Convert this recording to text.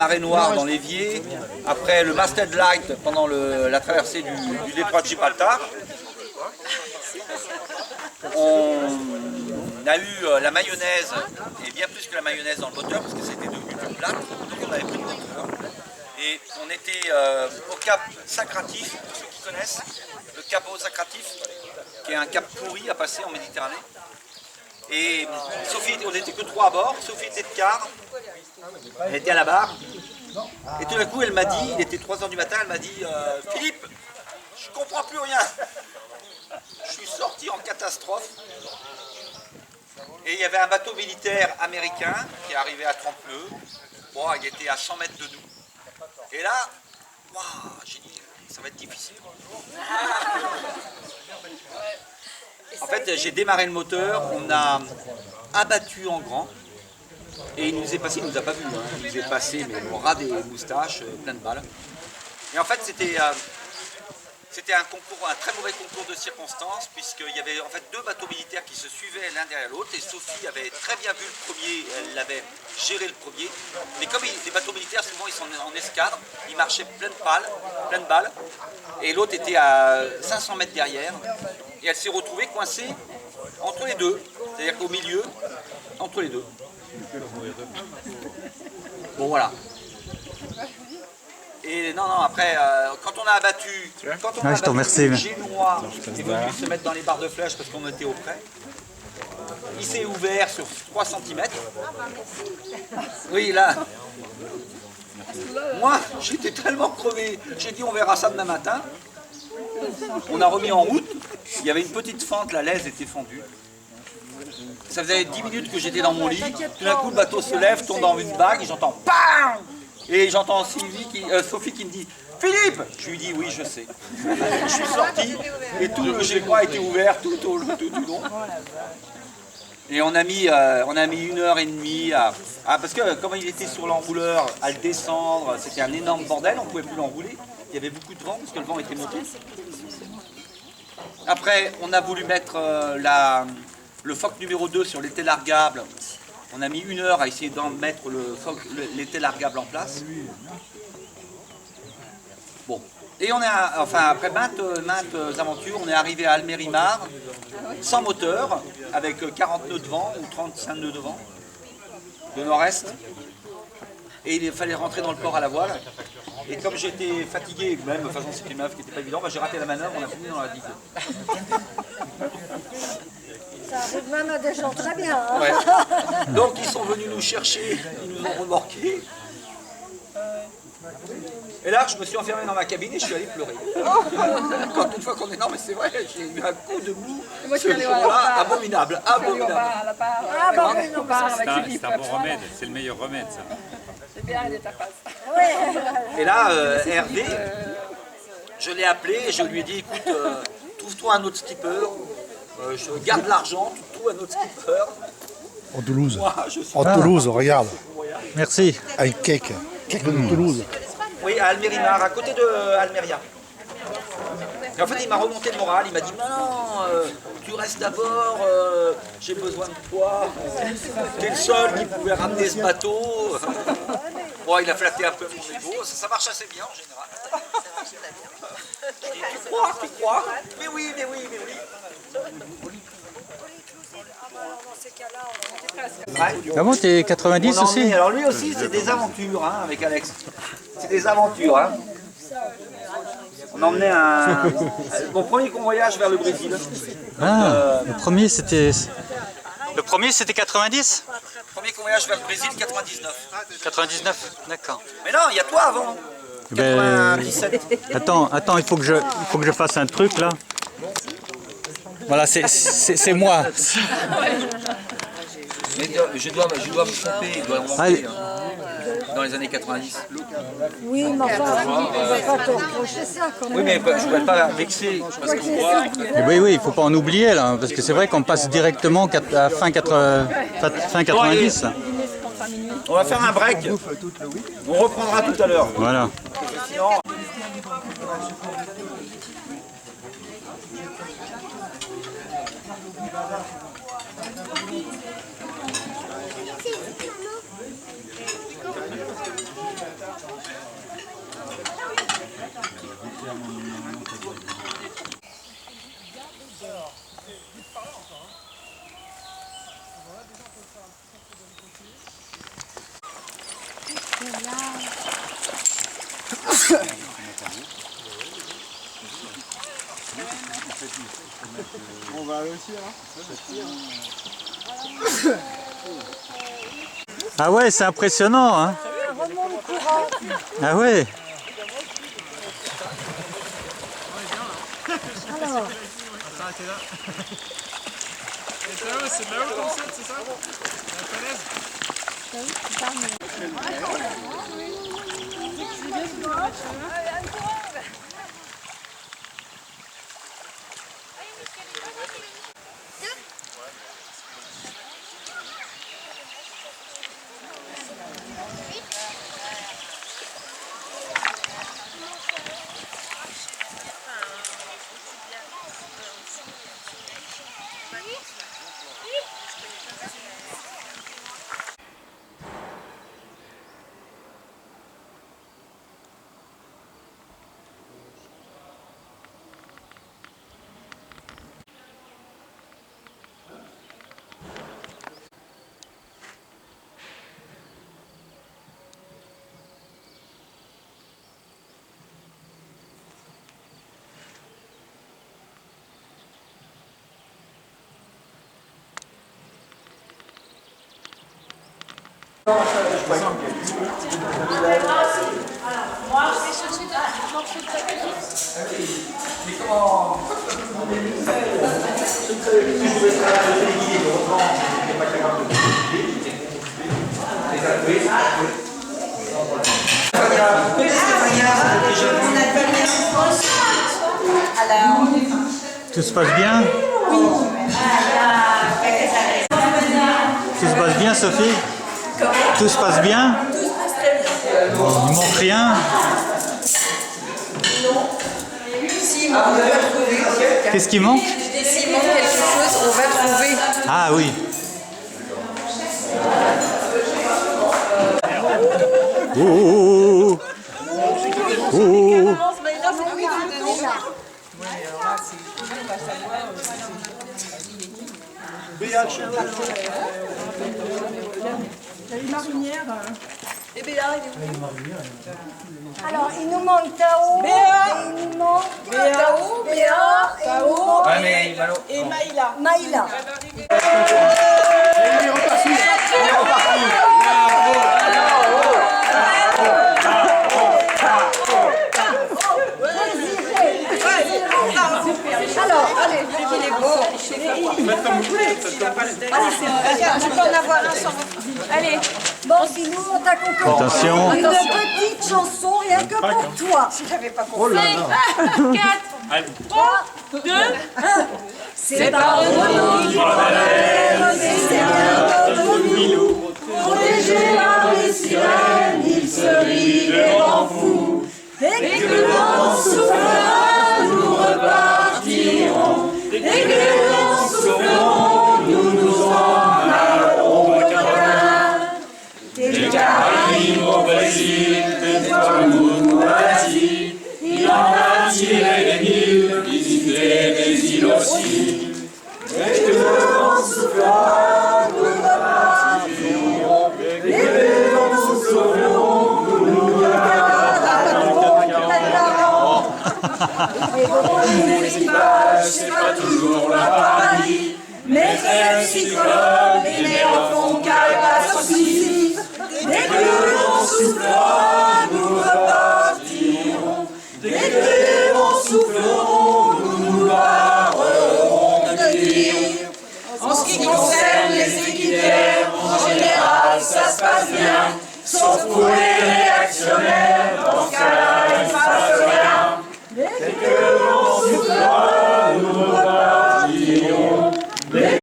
Marée Noire dans l'Évier, après le Masted Light pendant la traversée du détroit de Gibraltar. On a eu la mayonnaise, et bien plus que la mayonnaise dans le moteur, parce que c'était devenu tout plate, donc on n'avait plus de moteur. Et on était au cap Sacratif, ceux qui connaissent, le cap au Sacratif, qui est un cap pourri à passer en Méditerranée. Et Sophie, on n'était que 3 à bord, Sophie était de quart, elle était à la barre. Et tout d'un coup, elle m'a dit, il était 3 h du matin, elle m'a dit Philippe, je comprends plus rien. Je suis sorti en catastrophe. Et il y avait un bateau militaire américain qui est arrivé à 30 nœuds. Bon, il était à 100 mètres de nous. Et là, wow, j'ai dit, ça va être difficile. En fait, j'ai démarré le moteur, on a abattu en grand. Et il nous est passé, il nous a pas vu, hein. Il nous est passé mais au ras des moustaches, plein de balles. Et en fait c'était un concours, un très mauvais concours de circonstances, puisqu'il y avait en fait 2 bateaux militaires qui se suivaient l'un derrière l'autre, et Sophie avait très bien vu le premier, elle avait géré le premier. Mais comme les bateaux militaires souvent ils sont en escadre, ils marchaient plein de balles, et l'autre était à 500 mètres derrière, et elle s'est retrouvée coincée entre les deux, c'est-à-dire qu'au milieu, entre les deux. Bon voilà. Et non, après, quand on a abattu, le Génois est venu se mettre dans les barres de flèche parce qu'on était au près. Il s'est ouvert sur 3 cm. Oui, là. Moi, j'étais tellement crevé. J'ai dit on verra ça demain matin. On a remis en route. Il y avait une petite fente, la laisse était fendue. Ça faisait 10 minutes que j'étais dans mon lit. Tout d'un coup, le bateau se lève, tombe dans une vague, et j'entends PAM! Et j'entends Sophie qui me dit Philippe! Je lui dis oui, je sais. Je suis sorti et tout le Génois était ouvert tout long. Et on a mis 1h30 à. Parce que comme il était sur l'enrouleur, à le descendre, c'était un énorme bordel, on ne pouvait plus l'enrouler. Il y avait beaucoup de vent parce que le vent était monté. Après, on a voulu mettre le phoque numéro 2 sur l'été largable. On a mis 1 heure à essayer d'en mettre l'été largable en place. Bon. Et on a, enfin, après maintes aventures, on est arrivé à Almerimar, sans moteur, avec 40 nœuds de vent ou 35 nœuds de vent, de nord-est. Et il fallait rentrer dans le port à la voile. Et comme j'étais fatigué, même, de toute façon c'était une manœuvre qui n'était pas évidente, j'ai raté la manœuvre, on a fini dans la digue. Ça arrive même à des gens très bien. Hein. Ouais. Donc ils sont venus nous chercher, ils nous ont remorqués. Et là, je me suis enfermé dans ma cabine et je suis allé pleurer. Quand une fois qu'on est... Non mais c'est vrai, j'ai eu un coup de mou ce jour-là, abominable. C'est un bon remède, c'est le meilleur remède ça. C'est bien, il est à face. Et là, Hervé, je l'ai appelé et je lui ai dit, écoute, trouve-toi un autre skipper, je garde l'argent, tu trouves un autre skipper. En Toulouse. Moi, En Toulouse, regarde. Merci. Un cake. Cake de Toulouse. Oui, à Almerimar, à côté de Almeria. Et en fait, il m'a remonté le moral, il m'a dit non, tu restes d'abord, j'ai besoin de toi, t'es le seul qui pouvait ramener ce bateau. Bon, il a flatté un peu mon ego, ça marche assez bien en général. Je dis, tu crois? Mais oui. Ah bon, t'es 90 aussi? Alors lui aussi, c'est des aventures hein, avec Alex. C'est des aventures. Hein. On emmenait mon premier convoyage vers le Brésil. Ah, le premier c'était 90? Premier convoyage vers le Brésil, 99. 99, d'accord. Mais non, il y a toi avant. 97. Attends, il faut que je fasse un truc là. Voilà, c'est moi. Mais je dois me tromper, il doit monter dans les années 90. Oui, mais enfin, on ne va pas te reprocher ça quand même. Oui, mais je ne voudrais pas vexer, parce qu'on voit... Oui, il ne faut pas en oublier là, parce que c'est vrai qu'on passe directement à fin 90. On va faire un break, on reprendra tout à l'heure. Voilà. Sinon... On va aussi, hein. Ah ouais, c'est impressionnant, hein. Ah ouais. Alors, C'est de là-haut comme ça, c'est ça? La falaise? Tout se passe bien? Tout se passe bien, Sophie? Tout se passe bien? Il manque rien? Qu'est-ce qui manque? S'il manque quelque chose, on va trouver. Ah oui. Oh, oh, oh. alors, il nous manque Tao, et il nous manque Tao, Béa, et il nous manque Et Maïla. Maïla. Alors, allez, il est beau. Je peux en avoir un sans vous. Allez. Bon, Sinou, on t'a concocté Attention. une petite chanson rien que pour toi. J'avais pas compris. 4, 3, 2, 1. C'est par nos vies, c'est bien notre Milou. Protégé par les sirènes, il se rit des vents fous. Dès que le vent soufflera, nous repartirons. Dès que le vent soufflera, nous nous en allerons au Canada. Des Caraïbes au Brésil, des Toulouse à l'Asie, il en a tiré des îles, visité des îles aussi. Dès que le vent soufflera, nous repartirons. Dès que le vent soufflera, nous nous repartirons. C'est pas toujours la paradis, mais c'est psychologue et les enfants pas souci. Dès que le vent soufflera, nous repartirons. Dès que les vents souffleront, nous nous barrerons de tir. En ce qui concerne les équitaires, en général, ça se passe bien. Sauf pour les réactionnaires, dans ce cas-là, il ne se passe rien. Dès que le vent soufflera, nous repartirons.